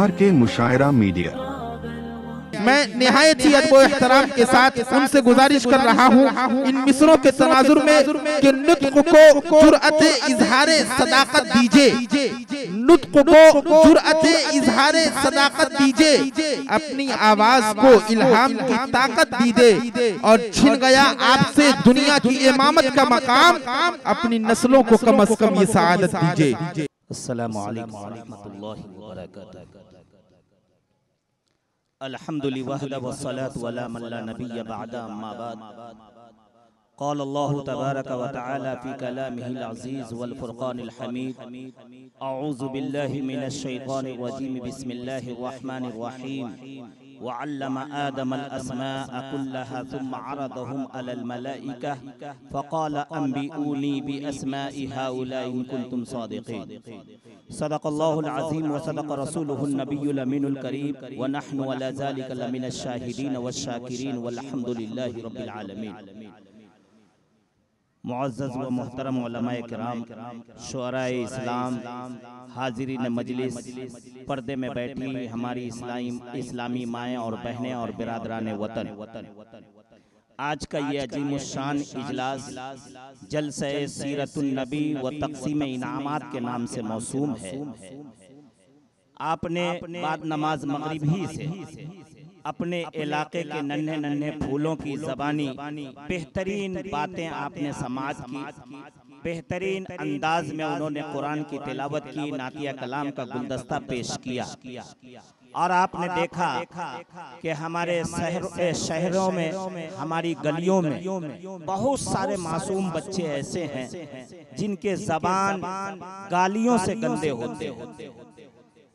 RK मुशायरा media. मैं निहायत ही अदब और एहतराम के साथ उनसे गुजारिश कर रहा हूँ इन मिसरों के तनाजुर में कि नुत्क़ को जुर्अत इजहारे सदाकत दीजिए, नुत्क़ को जुर्अत इजहारे सदाकत दीजिए, अपनी आवाज को इल्हाम की ताकत दीजिए और छिन गया आपसे दुनिया की इमामत का मकाम, अपनी नस्लों को कम से कम ये सआदत दीजिए। अस्सलामु अलैकुम व रहमतुल्लाहि व बरकातुहू। अल्हम्दुलिल्लाह वस्सलातु अला मन ला नबिय्य बअदा अम्मा बाद। क़ाल अल्लाहु तबारक व तआला फ़ी कलामिहिल अज़ीज़ वल फ़ुरक़ानिल हमीद। अऊज़ु बिल्लाहि मिनश शैतानिर रजीम। बिस्मिल्लाहिर रहमानिर रहीम। वअल्लम आदमल अस्माअ कुल्लहा सुम्मा अरदहुम अलल मलाइका फ़क़ाल अंबिऊनी बिअस्माइ हाउलाई इन कुंतुम सादिक़ीन। सदक़ल्लाहुल अज़ीम व सदक़ रसूलुहुन नबियुल अमीनुल करीम व नहनु अला ज़ालिका लमिनश शाहिदीन वश्शाकिरीन वल्हम्दुलिल्लाहि रब्बिल आलमीन। मुअज़्ज़ज़ व मोहतरम उलमाए किराम, शुअराए इस्लाम, हाज़िरीन मजलिस, पर्दे में बैठी हमारी इस्लामी माएँ और बहनें और बिरादरान वतन, आज का ये अजीमुश्शान इजलास जलसे सीरतुन नबी व तक़सीम इनामात के नाम से मौसूम है। आपने बाद नमाज मगरिबी से अपने इलाके के नन्हे नन्हे फूलों की ज़बानी बेहतरीन बातें आपने समाज की, बेहतरीन अंदाज में उन्होंने कुरान की तिलावत की, नातिया कलाम का गुलदस्ता पेश किया और आपने देखा कि हमारे शहरों में, हमारी गलियों में बहुत सारे मासूम बच्चे ऐसे हैं जिनके ज़बान गालियों से गंदे होते हैं,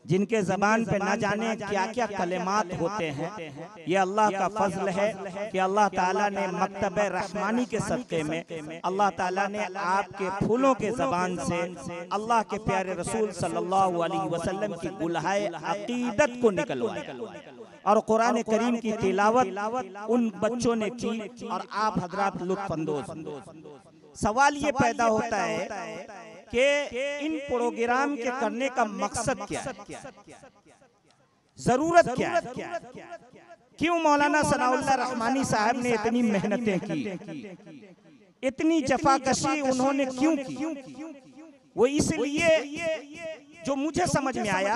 जिनके ज़बान पे न जाने क्या क्या कलिमात होते हैं। ये अल्लाह का फजल है कि अल्लाह ताला ने मकतब रहमानी के सदक़े में अल्लाह ताला ने आपके फूलों के ज़बान से अल्लाह के प्यारे रसूल सल्लल्लाहु अलैहि वसल्लम की गुलहाए अकीदत को निकलवाया और कुरान करीम की तिलावत उन बच्चों ने की और आप हजरात लुत्फ़अंदोज़। सवाल ये पैदा होता है कि इन प्रोग्राम के करने का मकसद क्या है, जरूरत क्या है, क्यों मौलाना सनाउल्लाह रहमानी साहब ने इतनी मेहनतें की, इतनी जफाकशी उन्होंने क्यों की? वो इसलिए जो मुझे समझ में आया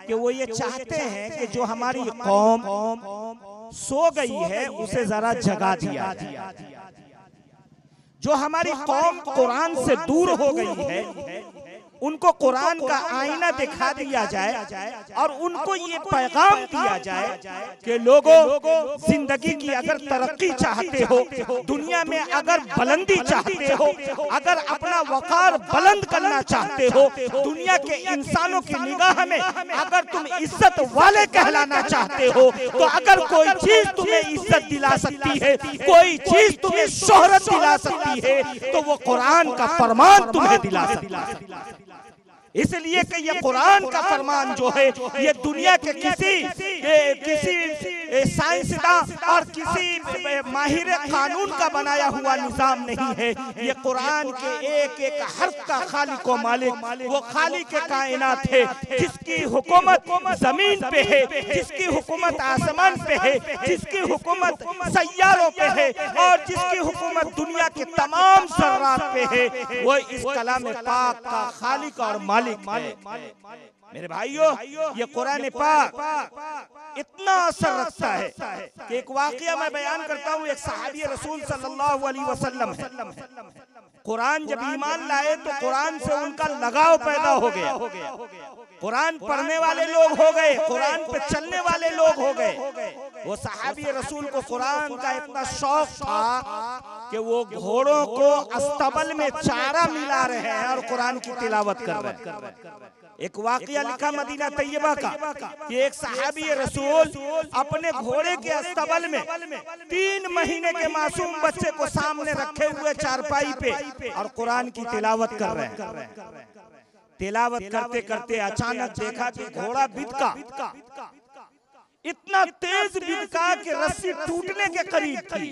कि वो ये चाहते हैं कि जो हमारी कौम सो गई है उसे जरा जगा दिया जाए, जो हमारी कौम कुरान से दूर हो गई है उनको कुरान का आईना दिखा दिया जाए और उनको ये पैगाम दिया जाए कि लोगों, जिंदगी की अगर तरक्की चाहते हो, दुनिया में अगर बुलंदी चाहते हो, अगर अपना वकार बुलंद करना चाहते हो, दुनिया के इंसानों की निगाह में अगर तुम इज्जत वाले कहलाना चाहते हो, तो अगर कोई चीज तुम्हें इज्जत दिला सकती है, कोई चीज तुम्हें शोहरत दिला सकती है, तो वो कुरान का फरमान तुम्हें दिला सकता है। इसलिए कि ये कुरान का फरमान जो है ये दुनिया के किसी साइंसदान और किसी माहिर कानून का बनाया हुआ निजाम नहीं है। ये कुरान के एक एक हर्फ का खालिक व मालिक, वो खालिक के कायनात है जिसकी हुकूमत जमीन पे है, जिसकी हुकूमत आसमान पे है, जिसकी हुकूमत सैयारों पे है और जिसकी हुकूमत दुनिया के तमाम ज़र्रात पे है। वो इस कलाम पाक का खालिक और मालिक है। मेरे भाइयों, ये कुरान पाक इतना असर रखता है कि एक वाकया मैं बयान करता हूँ। एक सहाबी रसूल सल्लल्लाहु अलैहि वसल्लम है, कुरान जब ईमान लाए तो कुरान से उनका लगाव पैदा हो गया, कुरान पढ़ने वाले लोग हो गए, कुरान पे चलने वाले लोग हो गए। वो सहाबी रसूल को कुरान का इतना शौक था कि वो घोड़ों को अस्तबल में चारा मिला रहे हैं और कुरान की तिलावत कर रहे हैं। एक वाकया लिखा मदीना तैयबा का कि एक सहाबी रसूल अपने घोड़े के अस्तबल में 3 महीने के मासूम बच्चे को सामने रखे हुए चारपाई पे और कुरान की तिलावत कर रहे हैं। तिलावत करते करते अचानक देखा कि घोड़ा बिदका इतना तेज बिदका कि रस्सी टूटने के करीब थी।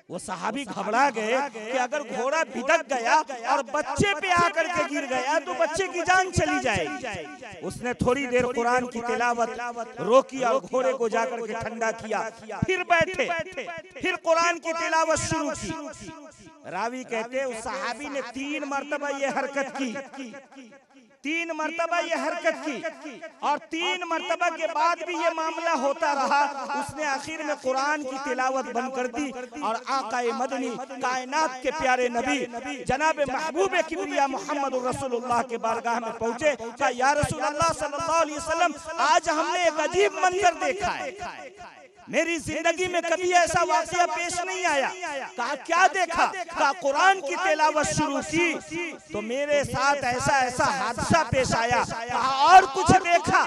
वो सहाबी घबरा गए कि अगर घोड़ा बिदक गया और बच्चे पे आकर के गिर गया तो बच्चे की जान चली जाएगी। उसने थोड़ी देर कुरान की तिलावत रोकी और घोड़े को जाकर के ठंडा किया, फिर बैठे, फिर कुरान की तिलावत शुरू की। रावी कहते उस सहाबी ने 3 मरतबा ये हरकत की, 3 मरतबा ये हरकत की और 3 मरतबा के बाद भी ये मामला होता रहा। उसने आखिर में कुरान की तिलावत बंद कर दी और आकाए मदनी कायनात के प्यारे नबी जनाब महबूब किबरिया मोहम्मद रसूलुल्लाह के बारगाह में पहुंचे। कहा या रसूलुल्लाह सल्लल्लाहु अलैहि वसल्लम, आज हमने एक अजीब मंजर देखा है, मेरी जिंदगी में कभी ऐसा वाकया पेश नहीं आया। कहा क्या देखा? कहा कुरान की तिलावत शुरू की तो मेरे साथ ऐसा ऐसा हादसा पेश आया। कहा और कुछ देखा?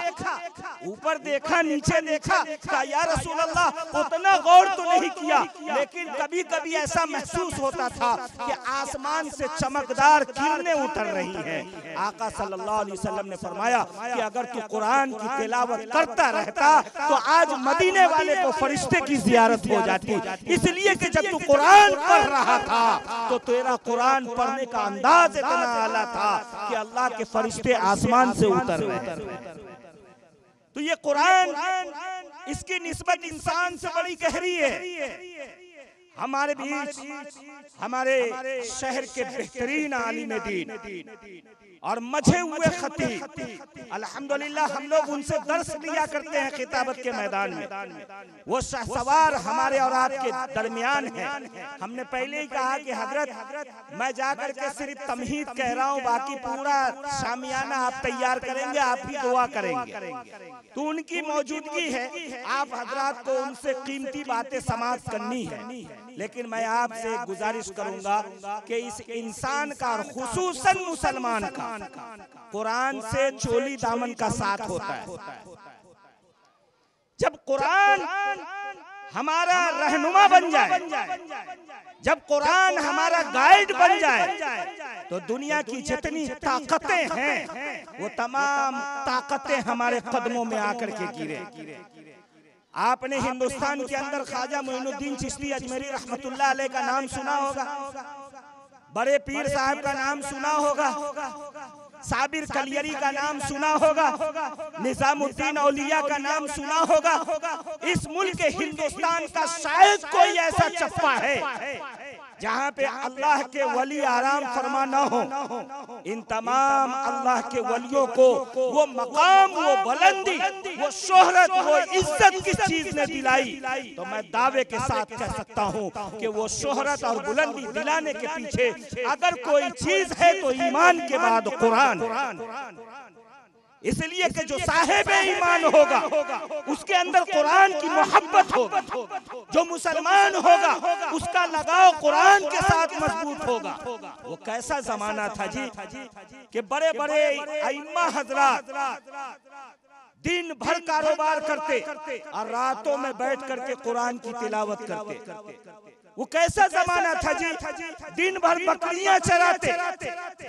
ऊपर देखा, नीचे देखा। कहा या रसूल अल्लाह उतना गौर तो नहीं किया, लेकिन कभी कभी ऐसा महसूस होता था कि आसमान से चमकदार किरणें उतर रही हैं। आका सल्लल्लाहु अलैहि वसल्लम ने फरमाया कि अगर तू कुरान की तिलावत करता रहता तो आज मदीने वाले को फरिश्ते की जियारत हो जाती, इसलिए कि जब तू कुरान पढ़ रहा था तो तेरा कुरान पढ़ने का अंदाज इतना आला था कि अल्लाह के फरिश्ते आसमान से उतर रहे। तो ये कुरान, इसकी निस्बत इंसान से बड़ी गहरी है। हमारे बीच हमारे शहर के बेहतरीन आलिम दीन और मझे हुए खतीब, अल्हम्दुलिल्लाह हम लोग उनसे दर्स लिया करते हैं खिताबत के मैदान में। वो शहसवार हमारे और आपके दरमियान है। हमने पहले ही कहा कि हजरत मैं जाकर के सिर्फ तमहीद कह रहा हूँ, बाकी पूरा शामियाना आप तैयार करेंगे, आप ही दुआ करेंगे। तो उनकी मौजूदगी है, आप हजरात को उनसे कीमती बातें समाप्त करनी है। लेकिन मैं आपसे गुजारिश करूंगा कि इस इंसान का और खुसूसन मुसलमान का कुरान से चोली दामन का साथ होता है। जब कुरान हमारा रहनुमा बन जाए, जब कुरान हमारा गाइड बन जाए, तो दुनिया की जितनी ताकतें हैं वो तमाम ताकतें हमारे कदमों में आकर के गिरे। आपने हिंदुस्तान के अंदर ख्वाजा मोइनुद्दीन चिश्ती अजमेरी रहमतुल्लाह अलैह का नाम सुना होगा, बड़े पीर साहब का नाम सुना होगा, साबिर कलियरी का नाम सुना होगा, निजामुद्दीन औलिया का नाम सुना होगा। इस मुल्क हिंदुस्तान का शायद कोई ऐसा चप्पा है जहाँ पे अल्लाह के वली आराम फरमा न हो। इन तमाम अल्लाह के वलियों को वो मकाम, वो बुलंदी, वो शोहरत, वो इज्जत किस चीज ने दिलाई? तो मैं दावे के साथ कह सकता हूँ कि वो शोहरत और बुलंदी दिलाने के पीछे अगर कोई चीज है तो ईमान के बाद कुरान। इसलिए कि जो साहिब ईमान होगा उसके अंदर कुरान की मोहब्बत होगा, जो मुसलमान होगा उसका लगाव कुरान के साथ मजबूत होगा। वो कैसा जमाना था जी कि बड़े बड़े अइम्मा हजरात दिन भर कारोबार करते और रातों में बैठ करके कुरान की तिलावत करते। वो कैसा जमाना था जी, दिन भर बकरियां चराते,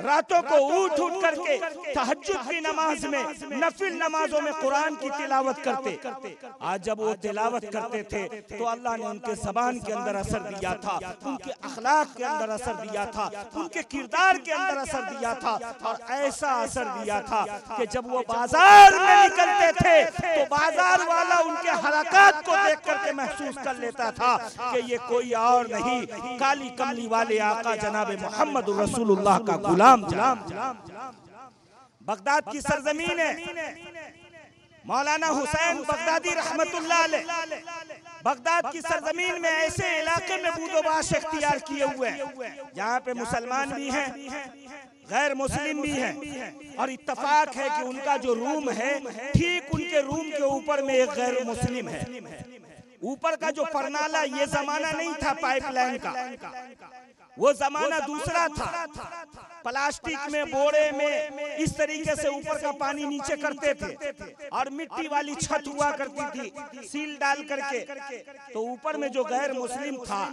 रातों को उठ उठ करके तहज्जुद की नमाज में, नफिल नमाजों में कुरान की तिलावत करते। आज जब वो तिलावत करते थे तो अल्लाह ने उनके ज़बान के अंदर असर दिया था, उनके अखलाक के अंदर असर दिया था, उनके किरदार के अंदर असर दिया था, और ऐसा असर दिया था कि जब वो बाजार में निकलते थे तो बाजार वाला उनके हरकत को देख करके महसूस कर लेता था कि ये कोई और नहीं, काली कमली वाले आका जनाब मोहम्मद रसूलुल्लाह का गुलाम। बगदाद की सरजमीन है, मौलाना हुसैन बगदादी रहमतुल्लाह अलैह बगदाद की सरजमीन में ऐसे इलाके में बूदोबाश इख्तियार किए हुए हैं जहाँ पे मुसलमान भी हैं, गैर मुस्लिम भी हैं, और इत्तफाक है कि उनका जो रूम है ठीक उनके रूम के ऊपर में एक गैर मुस्लिम है। ऊपर का जो परनाला, ये जमाना नहीं था पाइपलाइन का, वो जमाना दूसरा था। प्लास्टिक में, बोरे में इस तरीके से ऊपर का पानी नीचे करते थे और मिट्टी वाली छत हुआ करती थी सील डाल करके। तो ऊपर में जो गैर मुस्लिम था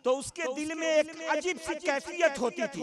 तो उसके दिल में एक अजीब सी कैफियत होती थी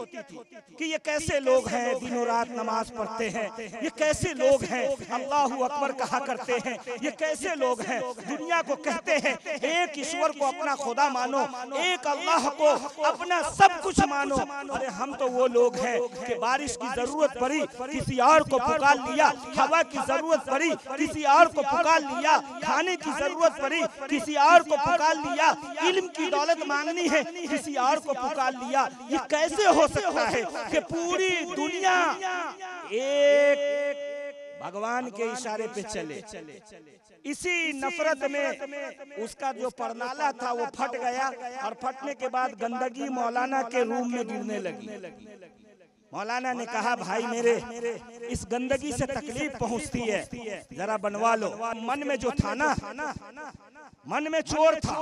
कि ये कैसे लोग हैं, दिनों रात नमाज पढ़ते हैं, ये कैसे लोग हैं, अल्लाहू अकबर कहा करते हैं, ये कैसे लोग हैं, दुनिया को कहते हैं एक ईश्वर को अपना खुदा मानो, एक अल्लाह को अपना सब कुछ मानो। अरे हम तो वो लोग हैं कि बारिश की जरूरत पड़ी किसी और को पुकार लिया, हवा की जरूरत पड़ी किसी और को पुकार लिया, खाने की जरूरत पड़ी किसी और को पुकार लिया, इल्म की दौलत मांगनी है किसी और को पुकार लिया। ये कैसे हो सकता है कि पूरी दुनिया एक भगवान के इशारे पे चले। इसी नफरत में उसका जो परनाला था वो फट गया और फटने के बाद गंदगी मौलाना के रूम में गिरने लगी। मौलाना ने कहा भाई मेरे इस गंदगी से तकलीफ पहुंचती है, जरा बनवा लो। मन में जो था ना, मन में चोर था,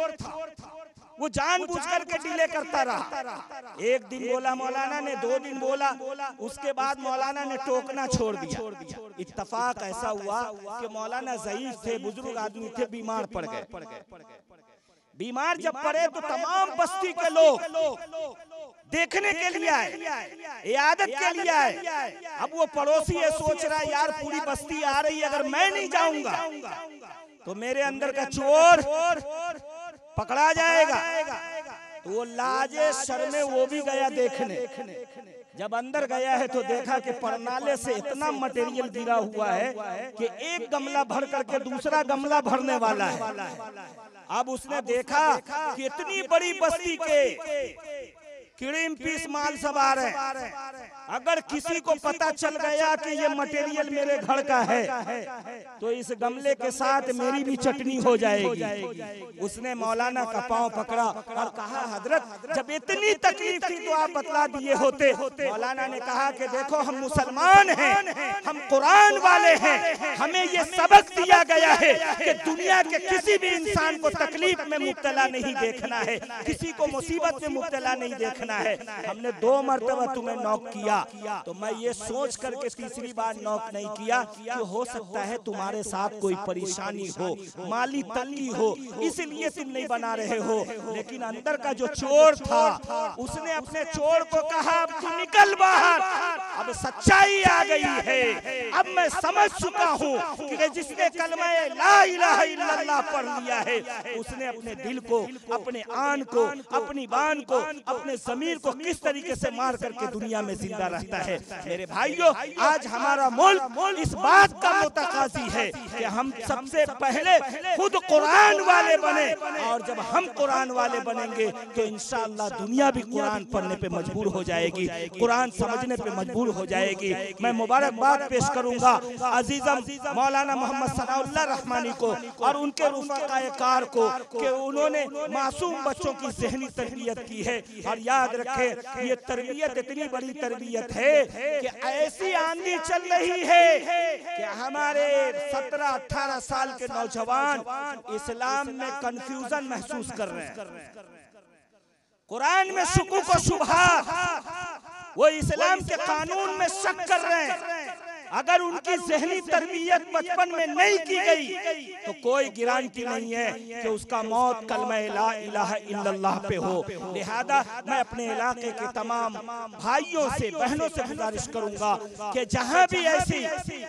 वो जानबूझ करके डिले करता रहा। एक दिन बोला मौलाना ने, 2 दिन बोला, उसके बाद मौलाना ने टोकना छोड़ दिया। इत्तफाक ऐसा हुआ कि मौलाना ज़ईफ थे, बुजुर्ग आदमी थे, बीमार पड़ गए। बीमार जब पड़े तो तमाम बस्ती के लोग देखने के लिए आए, इयादत के लिए आए। अब वो पड़ोसी ये सोच रहा है यार पूरी बस्ती आ रही है, अगर मैं नहीं जाऊंगा तो मेरे अंदर का चोर पकड़ा जाएगा। तो वो लाजे शर्मे वो भी गया देखने। जब अंदर गया है तो देखा कि परनाले से इतना मटेरियल गिरा हुआ है कि एक गमला भर करके दूसरा गमला भरने वाला है। अब उसने देखा कि इतनी बड़ी बस्ती के किड़ीम पीस माल सब आ रहे हैं, अगर किसी को पता चल गया कि ये मटेरियल मेरे घर का है तो इस गमले के साथ मेरी भी चटनी हो जाएगी। उसने मौलाना का पांव पकड़ा और कहा हजरत जब इतनी तकलीफ थी तो आप बतला दिए होते। मौलाना ने कहा कि देखो हम मुसलमान हैं, हम कुरान वाले हैं, हमें ये सबक दिया गया है कि दुनिया के किसी भी इंसान को तकलीफ में मुब्तला नहीं देखना है, किसी को मुसीबत में मुब्तला नहीं देखना है। हमने 2 मरतबा तुम्हें नॉक किया तो मैं ये सोच करके तीसरी बार नॉक नहीं किया कि हो सकता है तुम्हारे साथ कोई परेशानी हो, माली तंगी हो, इसलिए तुम नहीं बना रहे हो। लेकिन अंदर का जो चोर था उसने अपने चोर को कहा अब तू निकल बाहर, अब सच्चाई आ गई है, अब मैं समझ चुका हूँ कि जिसने कलमा ला इलाहा इल्लल्लाह पढ़ लिया है उसने अपने दिल को, अपने आन को, अपनी बान को, अपने ज़मीर को किस तरीके से मार करके दुनिया में जिंदा रहता है। मेरे भाइयों आज हमारा मुल्क इस बात का मुतकाज़ी है कि हम सबसे पहले खुद कुरान वाले बने और जब हम कुरान वाले बनेंगे तो इंशाअल्लाह दुनिया भी कुरान पढ़ने पे मजबूर हो जाएगी, कुरान समझने पे मजबूर हो जाएगी। मैं मुबारकबाद पेश करूंगा अजीजम मौलाना मोहम्मद सनाउल्लाह रहमानी को और उनके रुफ़ाक़ाए कार को कि उन्होंने मासूम बच्चों की ज़हनी तरबियत की है। और याद रखें ये तरबियत इतनी बड़ी तरबियत है कि ऐसी आंधी चल रही है कि हमारे 17-18 साल के नौजवान इस्लाम में कंफ्यूजन महसूस कर रहे हैं, कुरान में शुकूक और शुबहात, वो इस्लाम के कानून में शक कर रहे हैं। अगर उनकी ज़हनी तरबियत बचपन में नहीं की गई तो कोई गारंटी नहीं है कि उसका मौत कलमा ला इलाहा इल्लल्लाह पे हो। लिहाजा मैं अपने इलाके के तमाम भाइयों से, बहनों से गुजारिश करूंगा कि जहां भी ऐसी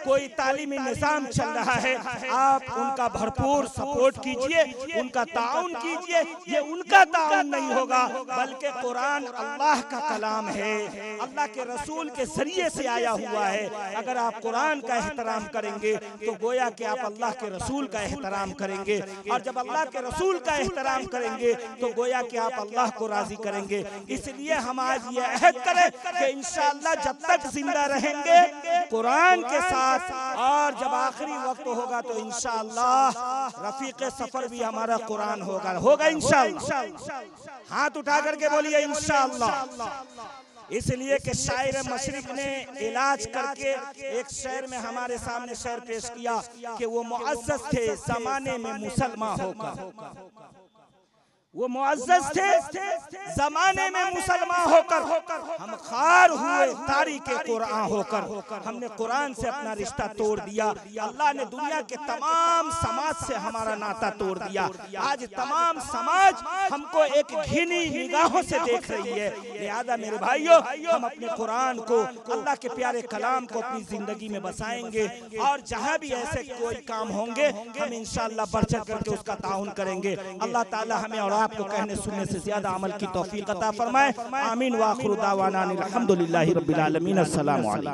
कोई तालीमी निज़ाम चल रहा है आप उनका भरपूर सपोर्ट कीजिए, उनका ताउन कीजिए। ये उनका ताउन नहीं होगा बल्कि कुरान अल्लाह का कलाम है, अल्लाह के रसूल के जरिए से आया हुआ है। अगर आप कुरान का एहतराम करेंगे तो गोया कि आप अल्लाह के रसूल का एहतराम करेंगे, और जब अल्लाह के रसूल का एहतराम करेंगे तो गोया कि आप अल्लाह को राजी करेंगे। इसलिए हम आज ये अहद करें कि इंशाअल्लाह जब तक जिंदा रहेंगे कुरान के साथ, और जब आखिरी वक्त होगा तो इंशाअल्लाह रफीक सफर भी हमारा कुरान होगा इंशाअल्लाह। हाथ उठा करके बोलिए इंशाअल्लाह। इसलिए कि शायर मशरिक ने इलाज करके एक शेर में हमारे सामने शेर पेश किया कि वो मुअज़्ज़ज़ थे ज़माने में मुसलमान होकर, वो मुअज़्ज़ज़ थे, जमाने में मुसलमान होकर हम खार हुए तारीके कुरान होकर। हमने कुरान से अपना रिश्ता तोड़ दिया। अल्लाह ने दुनिया के तमाम समाज से हमारा नाता तोड़ दिया। आज तमाम समाज हमको एक घिनी निगाहों से देख रही है। लिहाजा मेरे भाइयों, हम अपने कुरान को, अल्लाह के प्यारे कलाम को अपनी जिंदगी में बसाएंगे और जहाँ भी ऐसे कोई काम होंगे हम इंशाअल्लाह बढ़ चढ़ करके उसका ताउन करेंगे। अल्लाह ताला हमें और आपको कहने सुनने से ज्यादा अमल की तौफीक अता फरमाए। आमीन व आखिर दावाना अनिल हम्दुलिल्लाहि रब्बिल आलमीन। अस्सलामु अलैकुम।